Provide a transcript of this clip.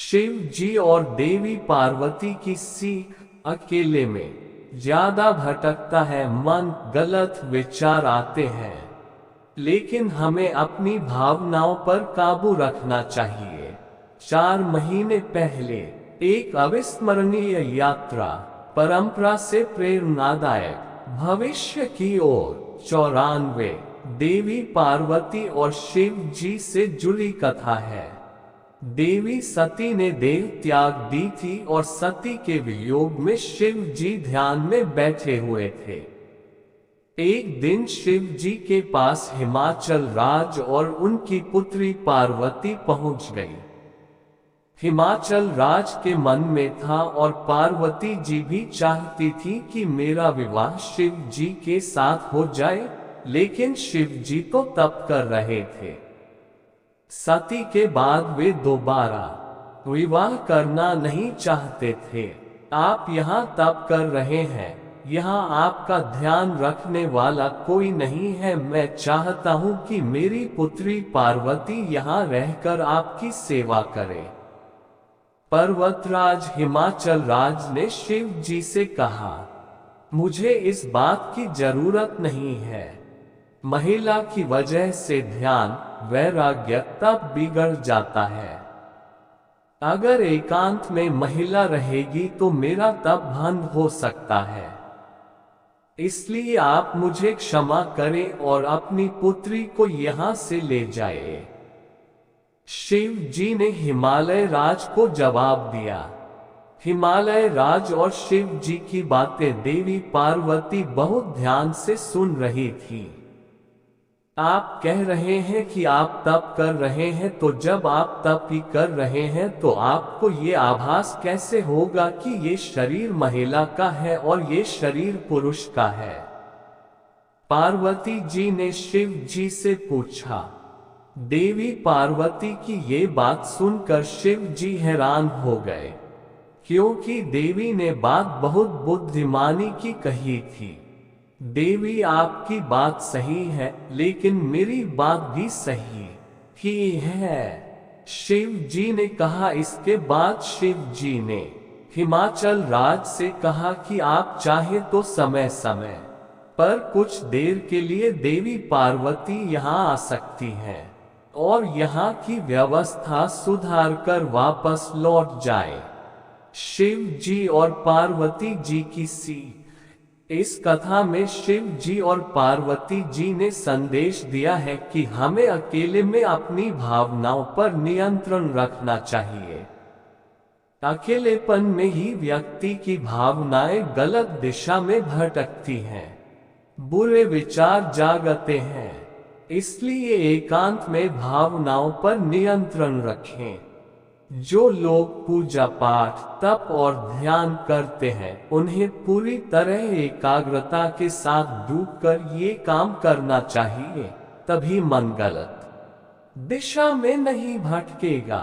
शिव जी और देवी पार्वती की सीख। अकेले में ज्यादा भटकता है मन, गलत विचार आते हैं, लेकिन हमें अपनी भावनाओं पर काबू रखना चाहिए। 4 महीने पहले एक अविस्मरणीय यात्रा, परंपरा से प्रेरणादायक भविष्य की ओर। 94 देवी पार्वती और शिव जी से जुड़ी कथा है। देवी सती ने देह त्याग दी थी और सती के वियोग में शिव जी ध्यान में बैठे हुए थे। एक दिन शिव जी के पास हिमाचल राज और उनकी पुत्री पार्वती पहुंच गई। हिमाचल राज के मन में था और पार्वती जी भी चाहती थी कि मेरा विवाह शिव जी के साथ हो जाए, लेकिन शिव जी तो तप कर रहे थे। सती के बाद वे दोबारा विवाह करना नहीं चाहते थे। आप यहाँ तप कर रहे हैं, यहाँ आपका ध्यान रखने वाला कोई नहीं है। मैं चाहता हूँ कि मेरी पुत्री पार्वती यहाँ रहकर आपकी सेवा करे। पर्वतराज हिमाचल राज ने शिव जी से कहा, मुझे इस बात की जरूरत नहीं है। महिला की वजह से ध्यान, वैराग्य तब बिगड़ जाता है। अगर एकांत में महिला रहेगी तो मेरा तप भंग हो सकता है। इसलिए आप मुझे क्षमा करें और अपनी पुत्री को यहाँ से ले जाए। शिव जी ने हिमालय राज को जवाब दिया। हिमालय राज और शिव जी की बातें देवी पार्वती बहुत ध्यान से सुन रही थी। आप कह रहे हैं कि आप तप कर रहे हैं, तो जब आप तप ही कर रहे हैं तो आपको ये आभास कैसे होगा कि ये शरीर महिला का है और ये शरीर पुरुष का है? पार्वती जी ने शिव जी से पूछा। देवी पार्वती की ये बात सुनकर शिव जी हैरान हो गए, क्योंकि देवी ने बात बहुत बुद्धिमानी की कही थी। देवी आपकी बात सही है, लेकिन मेरी बात भी सही ही है, शिव जी ने कहा। इसके बाद शिव जी ने हिमाचल राज से कहा कि आप चाहे तो समय समय पर कुछ देर के लिए देवी पार्वती यहाँ आ सकती हैं और यहाँ की व्यवस्था सुधार कर वापस लौट जाए। शिव जी और पार्वती जी की सीख। इस कथा में शिव जी और पार्वती जी ने संदेश दिया है कि हमें अकेले में अपनी भावनाओं पर नियंत्रण रखना चाहिए। अकेलेपन में ही व्यक्ति की भावनाएं गलत दिशा में भटकती हैं, बुरे विचार जागते हैं। इसलिए एकांत में भावनाओं पर नियंत्रण रखें। जो लोग पूजा पाठ, तप और ध्यान करते हैं, उन्हें पूरी तरह एकाग्रता के साथ डूबकर ये काम करना चाहिए, तभी मन गलत दिशा में नहीं भटकेगा।